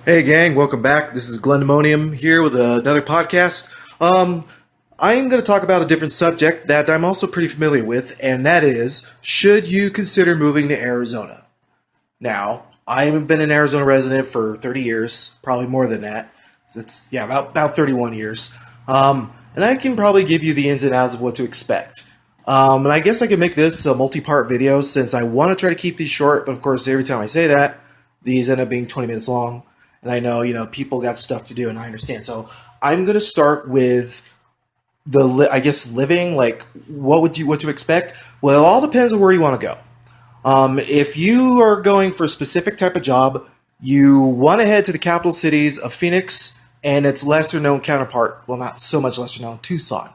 Hey gang, welcome back. This is Glendemonium here with another podcast. I'm going to talk about a different subject that I'm also pretty familiar with, and that is, should you consider moving to Arizona? Now, I have been an Arizona resident for 30 years, probably more than that. That's yeah, about 31 years. And I can probably give you the ins and outs of what to expect. And I guess I could make this a multi-part video since I want to try to keep these short, but of course, every time I say that, these end up being 20 minutes long. And I know, people got stuff to do, and I understand. So I'm going to start with I guess living. Like, what to expect? Well, it all depends on where you want to go. If you are going for a specific type of job, you want to head to the capital cities of Phoenix and its lesser known counterpart. Well, not so much lesser known, Tucson.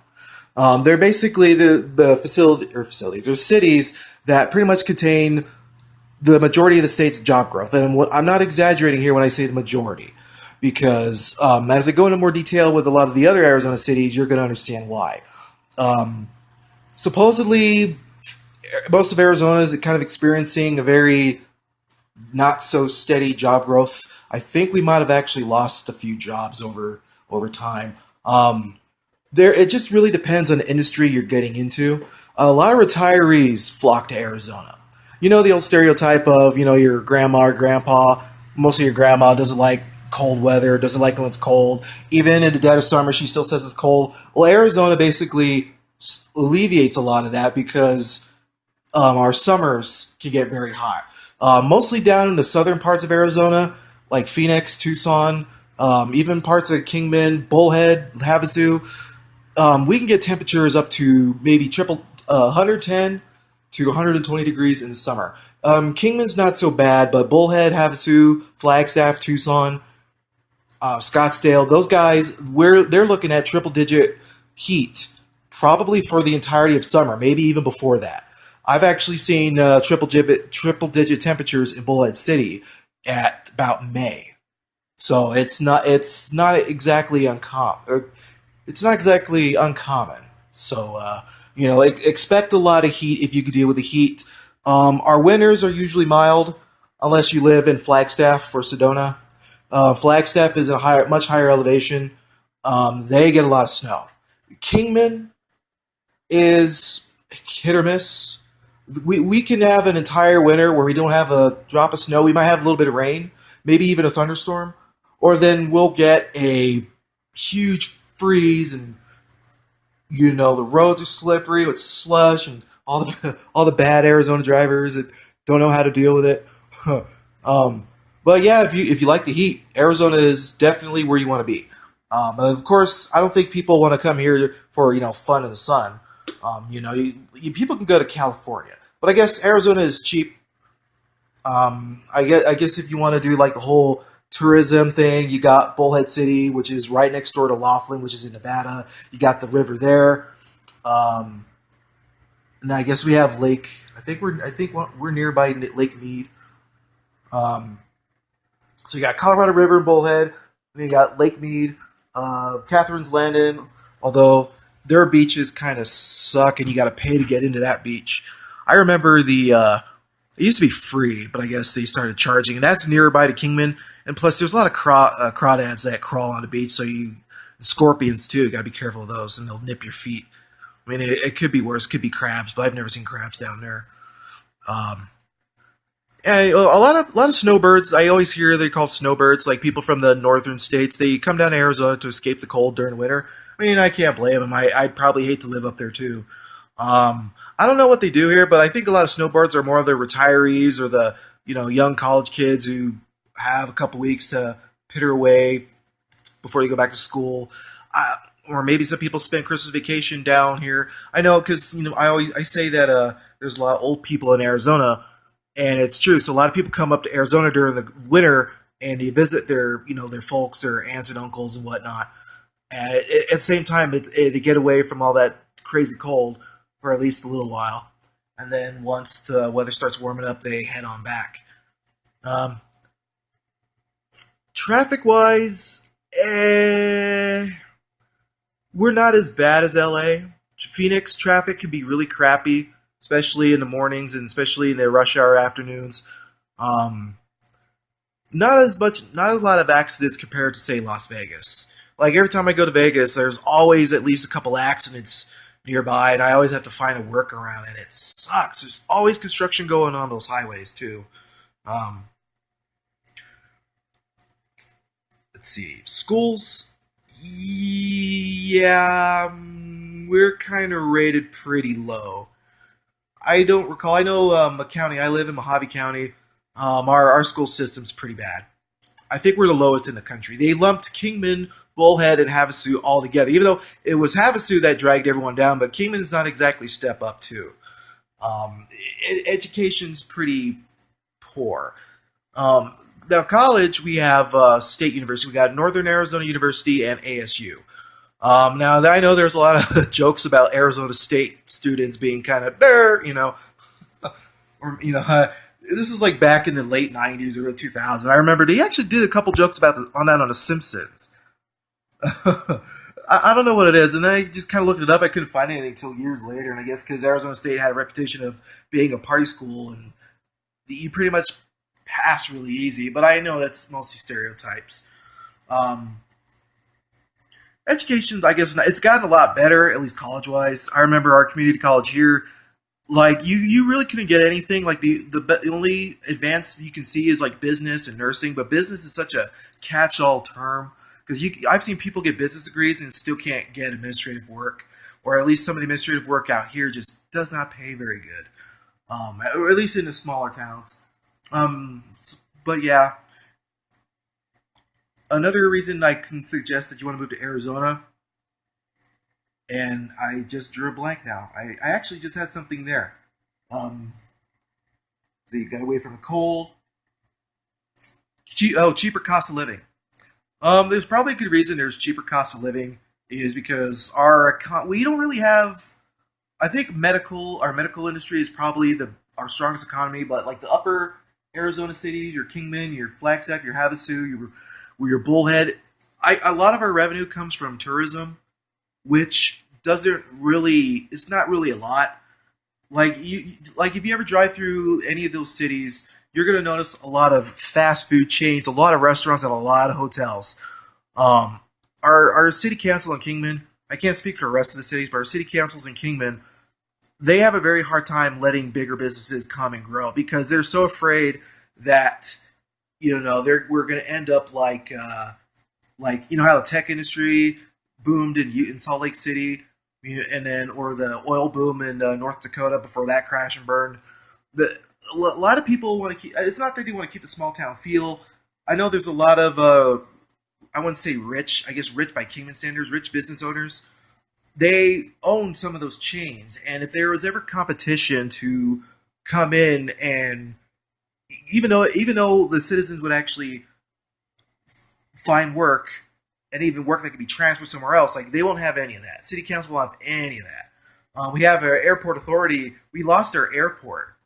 They're basically the facilities or cities that pretty much contain the majority of the state's job growth. And I'm not exaggerating here when I say the majority, because as I go into more detail with a lot of the other Arizona cities, you're going to understand why. Supposedly, most of Arizona is kind of experiencing a very not so steady job growth. I think we might have actually lost a few jobs over time. It just really depends on the industry you're getting into. A lot of retirees flock to Arizona. You know the old stereotype of your grandma or grandpa. Mostly your grandma doesn't like cold weather, doesn't like when it's cold. Even in the dead of summer, she still says it's cold. Well, Arizona basically alleviates a lot of that because our summers can get very hot. Mostly down in the southern parts of Arizona, like Phoenix, Tucson, even parts of Kingman, Bullhead, Havasu. We can get temperatures up to maybe 110 to 120 degrees in the summer. Kingman's not so bad, but Bullhead, Havasu, Flagstaff, Tucson, Scottsdale, those guys, they're looking at triple-digit heat, probably for the entirety of summer, maybe even before that. I've actually seen triple-digit temperatures in Bullhead City at about May. So it's not exactly uncommon. It's not exactly uncommon. So expect a lot of heat if you could deal with the heat. Our winters are usually mild, unless you live in Flagstaff or Sedona. Flagstaff is a much higher elevation. They get a lot of snow. Kingman is hit or miss. We can have an entire winter where we don't have a drop of snow. We might have a little bit of rain, maybe even a thunderstorm, or then we'll get a huge freeze, and the roads are slippery with slush and all the bad Arizona drivers that don't know how to deal with it. But yeah, if you like the heat, Arizona is definitely where you want to be. But of course, I don't think people want to come here for fun in the sun. People can go to California, but I guess Arizona is cheap. I guess if you want to do like the whole tourism thing, you got Bullhead City, which is right next door to Laughlin, which is in Nevada. You got the river there. Um, and I guess we have Lake. I think we're nearby Lake Mead. Um, so you got Colorado River and Bullhead. Then you got Lake Mead, Catherine's Landing. Although their beaches kind of suck, and you got to pay to get into that beach. I remember it used to be free, but I guess they started charging, and that's nearby to Kingman. And plus, there's a lot of crawdads that crawl on the beach, so scorpions too. You gotta be careful of those, and they'll nip your feet. I mean, it could be worse. It could be crabs, but I've never seen crabs down there. Um, yeah, a lot of snowbirds. I always hear they're called snowbirds. Like people from the northern states, they come down to Arizona to escape the cold during winter. I mean, I can't blame them. I'd probably hate to live up there too. I don't know what they do here, but I think a lot of snowbirds are more of the retirees or the young college kids who have a couple weeks to pitter away before they go back to school. Or maybe some people spend Christmas vacation down here. I know because I say that there's a lot of old people in Arizona, and it's true. So a lot of people come up to Arizona during the winter and they visit their folks, their aunts and uncles and whatnot. And at the same time, they get away from all that crazy cold for at least a little while, and then once the weather starts warming up, they head on back. Um, Traffic wise, we're not as bad as LA. Phoenix traffic can be really crappy, especially in the mornings and especially in the rush hour afternoons. Um, not a lot of accidents compared to say Las Vegas. Like every time I go to Vegas, there's always at least a couple accidents nearby, and I always have to find a workaround, and it sucks. There's always construction going on those highways too. Um, let's see, schools. Yeah, we're kind of rated pretty low. I don't recall. I know a county I live in, Mojave County. Our school system's pretty bad. I think we're the lowest in the country. They lumped Kingman, Bullhead, and Havasu all together, even though it was Havasu that dragged everyone down. But Kingman's not exactly step up too. Education's pretty poor. Um, Now, college, we have State University. We got Northern Arizona University and ASU. Now, I know there's a lot of jokes about Arizona State students being kind of, or this is like back in the late '90s, early 2000s. I remember they actually did a couple jokes about on that on The Simpsons. I don't know what it is, and then I just kind of looked it up. I couldn't find anything until years later, and I guess because Arizona State had a reputation of being a party school, and you pretty much pass really easy. But I know that's mostly stereotypes. Um, Education, I guess, it's gotten a lot better, at least college wise. I remember our community college here. Like you really couldn't get anything. Like the only advance you can see is like business and nursing, but business is such a catch-all term because I've seen people get business degrees and still can't get administrative work, or at least some of the administrative work out here just does not pay very good, or at least in the smaller towns. But yeah, another reason I can suggest that you want to move to Arizona, and I just drew a blank now. I actually just had something there. Um, so you got away from the cold. Cheaper cost of living. There's probably a good reason there's cheaper cost of living is because we don't really have. I think our medical industry is probably the our strongest economy, but like the upper Arizona cities, your Kingman, your Flagstaff, your Havasu, your Bullhead, a lot of our revenue comes from tourism, which doesn't really it's not really a lot. Like if you ever drive through any of those cities, you're gonna notice a lot of fast food chains, a lot of restaurants, and a lot of hotels. Um, our city council in Kingman, I can't speak for the rest of the cities, but our city councils in Kingman, they have a very hard time letting bigger businesses come and grow because they're so afraid that we're going to end up like how the tech industry boomed in Salt Lake City, and then or the oil boom in North Dakota before that crash and burned. A lot of people want to keep. It's not that they want to keep the small town feel. I know there's a lot of I wouldn't say rich. I guess rich by Kingman standards, rich business owners. They own some of those chains, and if there was ever competition to come in and even though the citizens would actually find work and even work that could be transferred somewhere else. Like they won't have any of that. City council won't have any of that. We have our airport authority. We lost our airport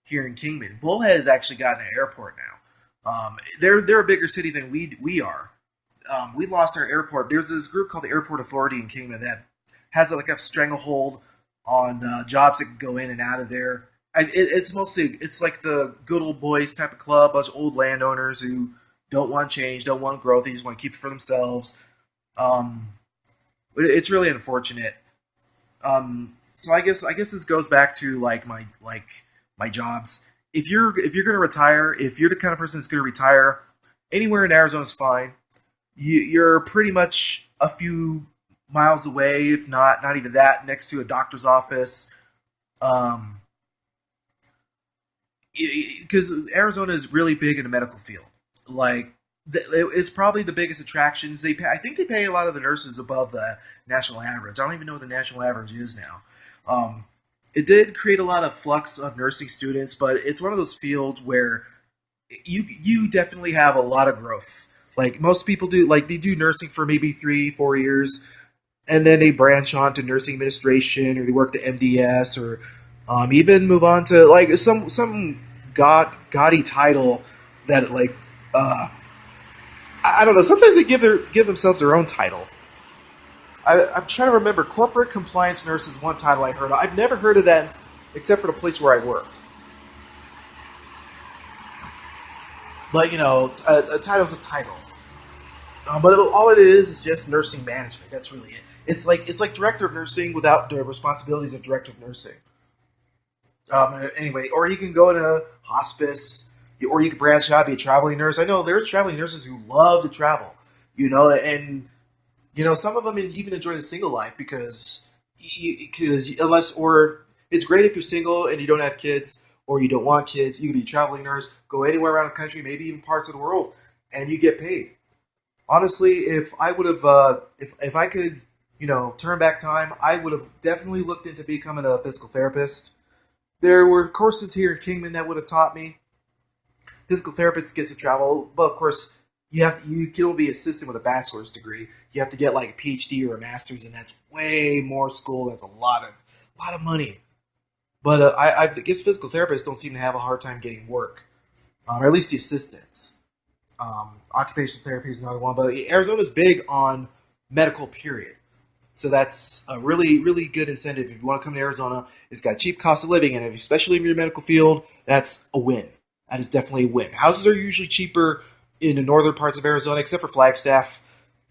here in Kingman. Bullhead has actually gotten an airport now. They're a bigger city than we are. We lost our airport. There's this group called the Airport Authority in Kingman that has like a stranglehold on jobs that can go in and out of there. It's mostly it's like the good old boys type of club, bunch of old landowners who don't want change, don't want growth. They just want to keep it for themselves. Um, it's really unfortunate. So I guess this goes back to my jobs. If you're gonna retire, if you're the kind of person that's gonna retire, anywhere in Arizona is fine. You're pretty much a few miles away, if not even that, next to a doctor's office. Um, because Arizona is really big in the medical field. Like it's probably the biggest attractions. I think they pay a lot of the nurses above the national average. I don't even know what the national average is now. Um, it did create a lot of flux of nursing students, but it's one of those fields where you definitely have a lot of growth. Like most people do, like they do nursing for maybe 3 4 years, and then they branch on to nursing administration, or they work to MDS, or even move on to like some gaudy title that like I don't know. Sometimes they give themselves their own title. I'm trying to remember. Corporate compliance nurse is one title I heard of. I've never heard of that except for the place where I work. But a title's a title. But all it is just nursing management. That's really it. It's like director of nursing without the responsibilities of director of nursing. Anyway, or you can go into hospice, or you can branch out, be a traveling nurse. I know there's traveling nurses who love to travel, and some of them even enjoy the single life because unless or it's great if you're single and you don't have kids or you don't want kids. You can be a traveling nurse, go anywhere around the country, maybe even parts of the world, and you get paid. Honestly, if I would have, if I could, turn back time, I would have definitely looked into becoming a physical therapist. There were courses here in Kingman that would have taught me. Physical therapist gets to travel, but of course, you can only be assistant with a bachelor's degree. You have to get like a PhD or a master's, and that's way more school. That's a lot of money. But I guess physical therapists don't seem to have a hard time getting work, or at least the assistants. Occupational therapy is another one, but Arizona's big on medical. Period. So that's a really, really good incentive if you want to come to Arizona. It's got cheap cost of living, and especially in your medical field, that's a win. That is definitely a win. Houses are usually cheaper in the northern parts of Arizona, except for Flagstaff.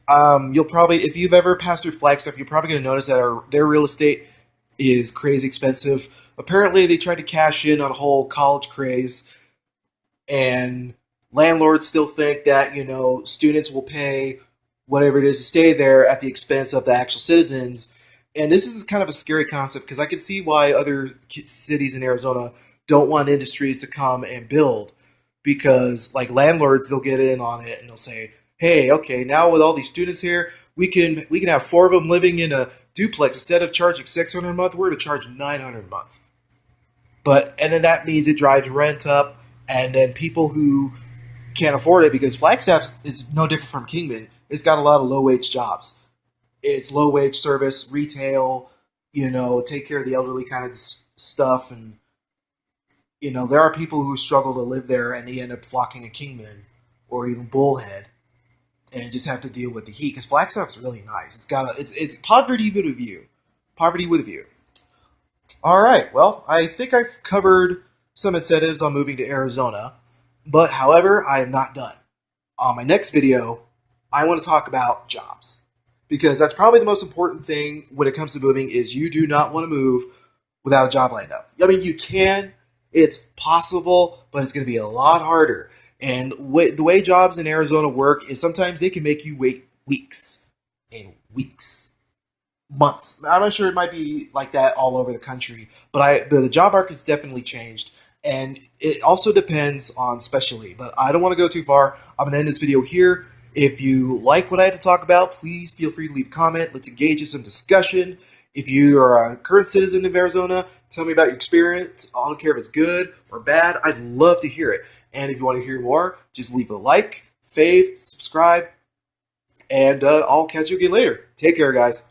You'll probably, if you've ever passed through Flagstaff, you're probably going to notice that their real estate is crazy expensive. Apparently, they tried to cash in on a whole college craze, and landlords still think that students will pay whatever it is to stay there at the expense of the actual citizens. And this is kind of a scary concept because I can see why other cities in Arizona don't want industries to come and build because like landlords they'll get in on it and they'll say, "Hey, okay, now with all these students here, we can have four of them living in a duplex instead of charging 600 a month, we're going to charge 900 a month." But and then that means it drives rent up and then people who can't afford it because Flagstaff is no different from Kingman. It's got a lot of low wage jobs. It's low wage service, retail, take care of the elderly kind of stuff. And, there are people who struggle to live there and they end up flocking to Kingman or even Bullhead and just have to deal with the heat because Flagstaff's really nice. It's poverty with a view. Poverty with a view. All right. Well, I think I've covered some incentives on moving to Arizona, but however, I am not done. On my next video, I want to talk about jobs because that's probably the most important thing when it comes to moving is you do not want to move without a job lined up. I mean, you can, it's possible, but it's going to be a lot harder. And the way jobs in Arizona work is sometimes they can make you wait weeks and weeks, months. I'm not sure it might be like that all over the country, but the job market's definitely changed. And it also depends on specialty, but I don't want to go too far. I'm going to end this video here. If you like what I had to talk about, please feel free to leave a comment. Let's engage in some discussion. If you are a current citizen of Arizona, tell me about your experience. I don't care if it's good or bad. I'd love to hear it. And if you want to hear more, just leave a like, fave, subscribe, and I'll catch you again later. Take care, guys.